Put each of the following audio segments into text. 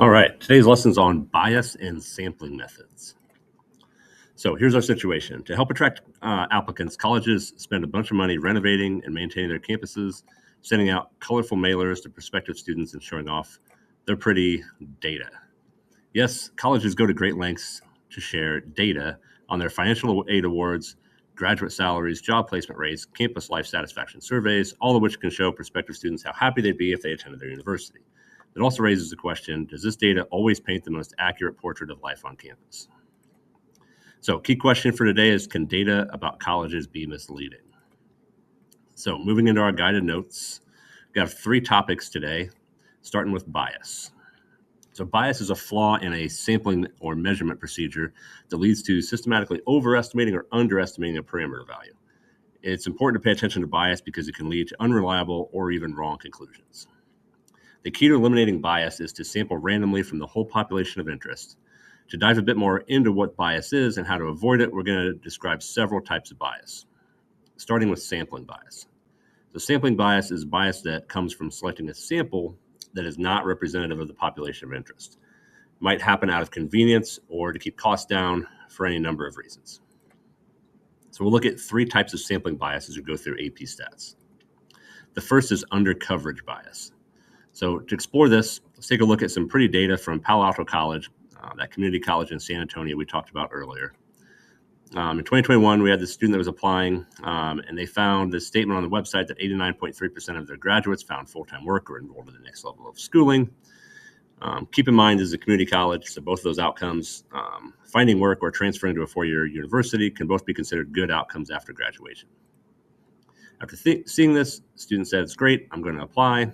All right, today's lesson is on bias and sampling methods. So here's our situation. To help attract applicants, colleges spend a bunch of money renovating and maintaining their campuses, sending out colorful mailers to prospective students and showing off their pretty data. Yes, colleges go to great lengths to share data on their financial aid awards, graduate salaries, job placement rates, campus life satisfaction surveys, all of which can show prospective students how happy they'd be if they attended their university. It also raises the question, does this data always paint the most accurate portrait of life on campus? So key question for today is, can data about colleges be misleading? So moving into our guided notes, we have 3 topics today, starting with bias. So bias is a flaw in a sampling or measurement procedure that leads to systematically overestimating or underestimating a parameter value. It's important to pay attention to bias because it can lead to unreliable or even wrong conclusions. The key to eliminating bias is to sample randomly from the whole population of interest. To dive a bit more into what bias is and how to avoid it, we're going to describe several types of bias, starting with sampling bias. So sampling bias is bias that comes from selecting a sample that is not representative of the population of interest. It might happen out of convenience or to keep costs down for any number of reasons. So we'll look at 3 types of sampling bias as we go through AP Stats. The first is undercoverage bias. So to explore this, let's take a look at some pretty data from Palo Alto College, that community college in San Antonio we talked about earlier. In 2021, we had this student that was applying, and they found this statement on the website that 89.3% of their graduates found full-time work or enrolled in the next level of schooling. Keep in mind, this is a community college, so both of those outcomes, finding work or transferring to a 4-year university, can both be considered good outcomes after graduation. After seeing this, the student said, it's great, I'm going to apply.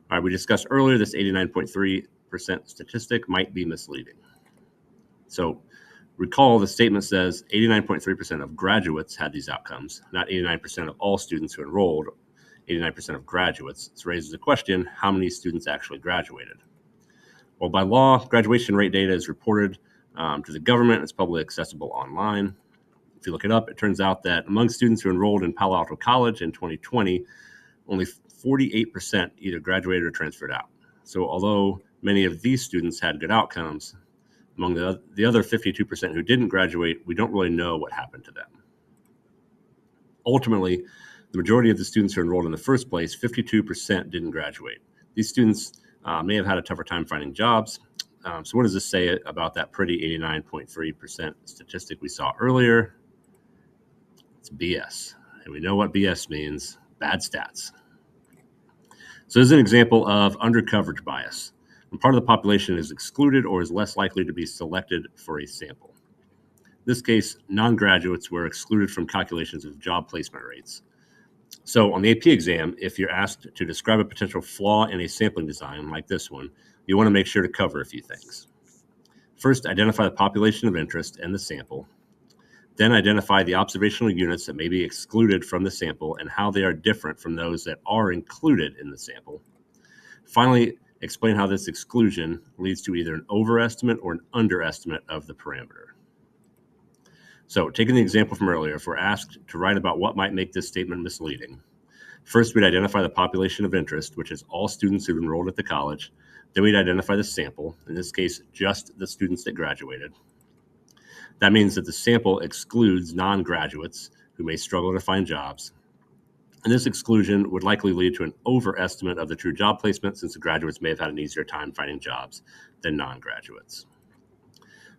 All right, we discussed earlier this 89.3% statistic might be misleading. So recall the statement says 89.3% of graduates had these outcomes, not 89% of all students who enrolled, 89% of graduates. This raises the question, how many students actually graduated? Well, by law, graduation rate data is reported to the government. It's publicly accessible online. If you look it up, it turns out that among students who enrolled in Palo Alto College in 2020, only 48% either graduated or transferred out. So although many of these students had good outcomes, among the other 52% who didn't graduate, we don't really know what happened to them. Ultimately, the majority of the students who enrolled in the first place, 52%, didn't graduate. These students may have had a tougher time finding jobs. So what does this say about that pretty 89.3% statistic we saw earlier? It's BS. And we know what BS means, bad stats. So this is an example of undercoverage bias. When part of the population is excluded or is less likely to be selected for a sample. In this case, non-graduates were excluded from calculations of job placement rates. So on the AP exam, if you're asked to describe a potential flaw in a sampling design like this one, you want to make sure to cover a few things. First, identify the population of interest and the sample. Then identify the observational units that may be excluded from the sample and how they are different from those that are included in the sample. Finally, explain how this exclusion leads to either an overestimate or an underestimate of the parameter. So taking the example from earlier, if we're asked to write about what might make this statement misleading, first we'd identify the population of interest, which is all students who've enrolled at the college. Then we'd identify the sample, in this case, just the students that graduated. That means that the sample excludes non-graduates who may struggle to find jobs. And this exclusion would likely lead to an overestimate of the true job placement, since the graduates may have had an easier time finding jobs than non-graduates.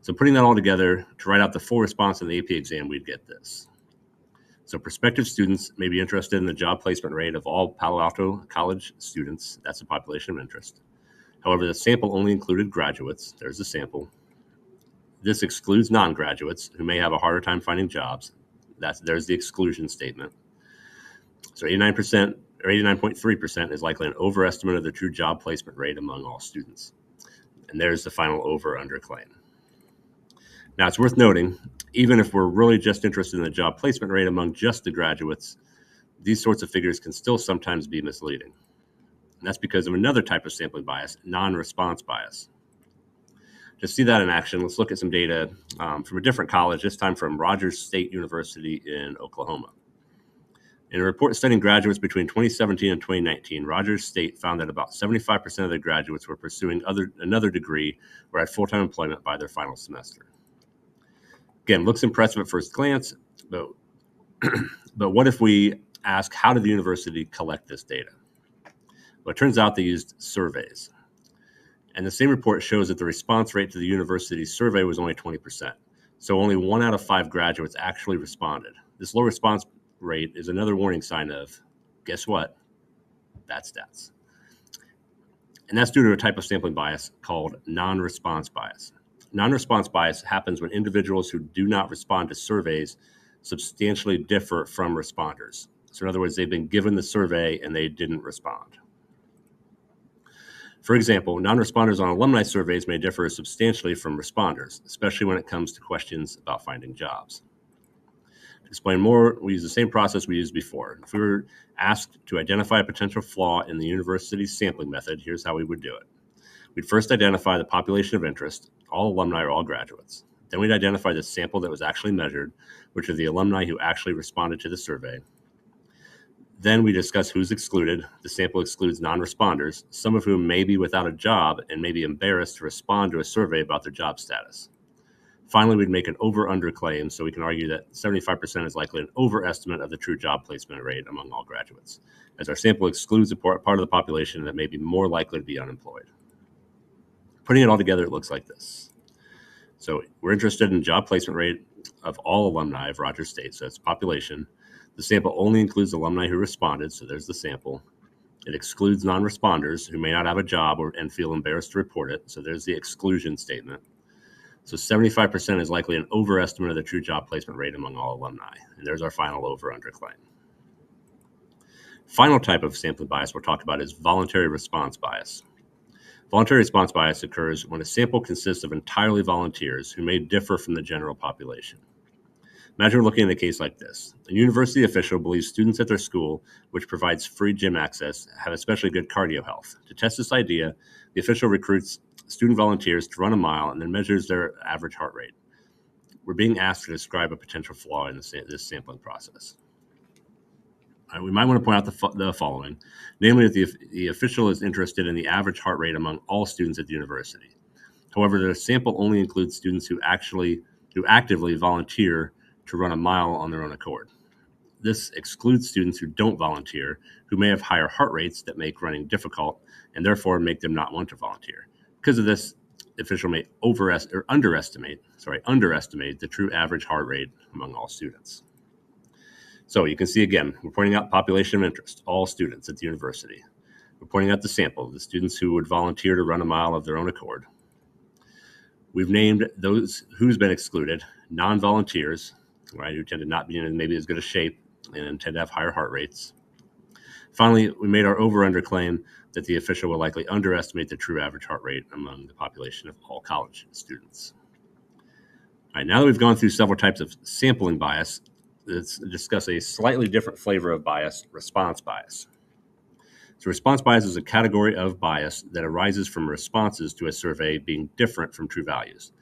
So putting that all together, to write out the full response in the AP exam, we'd get this. So prospective students may be interested in the job placement rate of all Palo Alto College students. That's the population of interest. However, the sample only included graduates. There's the sample. This excludes non-graduates who may have a harder time finding jobs. There's the exclusion statement. So 89% or 89.3% is likely an overestimate of the true job placement rate among all students. And there's the final over-under claim. Now, it's worth noting, even if we're really just interested in the job placement rate among just the graduates, these sorts of figures can still sometimes be misleading. And that's because of another type of sampling bias, non-response bias. To see that in action, let's look at some data from a different college, this time from Rogers State University in Oklahoma. In a report studying graduates between 2017 and 2019, Rogers State found that about 75% of their graduates were pursuing another degree or had full-time employment by their final semester. Again, looks impressive at first glance, but what if we ask, how did the university collect this data? Well, it turns out they used surveys. And the same report shows that the response rate to the university's survey was only 20%. So only 1 out of 5 graduates actually responded. This low response rate is another warning sign of, guess what? Bad stats. And that's due to a type of sampling bias called non-response bias. Non-response bias happens when individuals who do not respond to surveys substantially differ from responders. So in other words, they've been given the survey and they didn't respond. For example, non-responders on alumni surveys may differ substantially from responders, especially when it comes to questions about finding jobs. To explain more, we use the same process we used before. If we were asked to identify a potential flaw in the university's sampling method, here's how we would do it. We'd first identify the population of interest, all alumni or all graduates. Then we'd identify the sample that was actually measured, which are the alumni who actually responded to the survey. Then we discuss who's excluded. The sample excludes non-responders, some of whom may be without a job and may be embarrassed to respond to a survey about their job status. Finally, we'd make an over-under claim, so we can argue that 75% is likely an overestimate of the true job placement rate among all graduates, as our sample excludes a part of the population that may be more likely to be unemployed. Putting it all together, it looks like this. So we're interested in job placement rate of all alumni of Rogers State, so it's population. The sample only includes alumni who responded, so there's the sample. It excludes non-responders who may not have a job and feel embarrassed to report it, so there's the exclusion statement. So 75% is likely an overestimate of the true job placement rate among all alumni, and there's our final over-under claim. Final type of sampling bias we'll talk about is voluntary response bias. Voluntary response bias occurs when a sample consists of entirely volunteers who may differ from the general population. Imagine looking at a case like this. A university official believes students at their school, which provides free gym access, have especially good cardio health. To test this idea, the official recruits student volunteers to run a mile and then measures their average heart rate. We're being asked to describe a potential flaw in this sampling process. We might want to point out the following, namely that the official is interested in the average heart rate among all students at the university. However, the sample only includes students who actively volunteer to run a mile on their own accord. This excludes students who don't volunteer, who may have higher heart rates that make running difficult and therefore make them not want to volunteer. Because of this, the official may underestimate the true average heart rate among all students. So you can see again, we're pointing out population of interest, all students at the university. We're pointing out the sample, the students who would volunteer to run a mile of their own accord. We've named those who's been excluded, non-volunteers, right, who tend to not be in maybe as good a shape and tend to have higher heart rates. Finally, we made our over-under claim that the official will likely underestimate the true average heart rate among the population of all college students. All right, now that we've gone through several types of sampling bias, let's discuss a slightly different flavor of bias, response bias. So response bias is a category of bias that arises from responses to a survey being different from true values.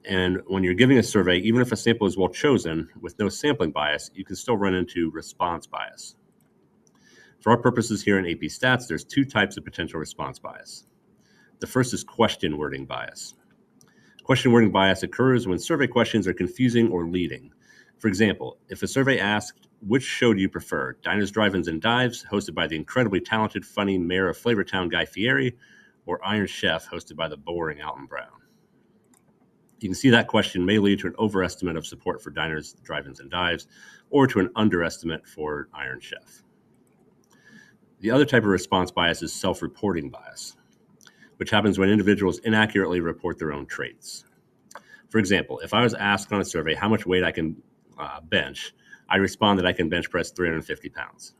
And when you're giving a survey, even if a sample is well chosen with no sampling bias, you can still run into response bias. For our purposes here in AP Stats, there's 2 types of potential response bias. The first is question wording bias. Question wording bias occurs when survey questions are confusing or leading. For example, if a survey asked, which show do you prefer, Diners, Drive-Ins, and Dives, hosted by the incredibly talented, funny mayor of Flavortown, Guy Fieri, or Iron Chef, hosted by the boring Alton Brown? You can see that question may lead to an overestimate of support for Diners, Drive-Ins, and Dives, or to an underestimate for Iron Chef. The other type of response bias is self-reporting bias, which happens when individuals inaccurately report their own traits. For example, if I was asked on a survey how much weight I can bench, I respond that I can bench press 350 pounds.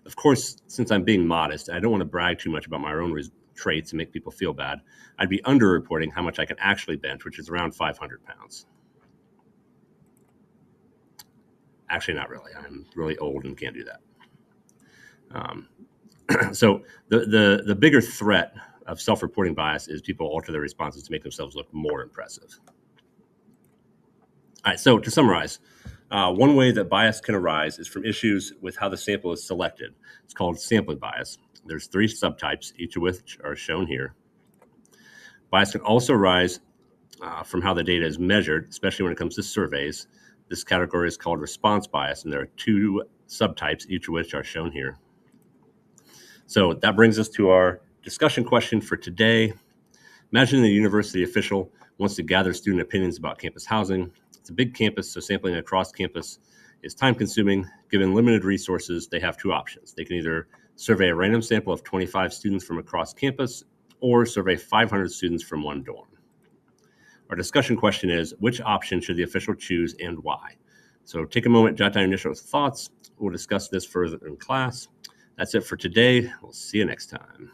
Of course, since I'm being modest, I don't want to brag too much about my own traits and make people feel bad. I'd be underreporting how much I can actually bench, which is around 500 pounds. Actually, not really. I'm really old and can't do that. So the bigger threat of self-reporting bias is people alter their responses to make themselves look more impressive. All right, so to summarize, One way that bias can arise is from issues with how the sample is selected. It's called sampling bias. There's 3 subtypes, each of which are shown here. Bias can also arise from how the data is measured, especially when it comes to surveys. This category is called response bias, and there are 2 subtypes, each of which are shown here. So that brings us to our discussion question for today. Imagine the university official wants to gather student opinions about campus housing. It's a big campus, so sampling across campus is time-consuming. Given limited resources, they have 2 options. They can either survey a random sample of 25 students from across campus or survey 500 students from one dorm. Our discussion question is, which option should the official choose and why? So take a moment, jot down your initial thoughts. We'll discuss this further in class. That's it for today. We'll see you next time.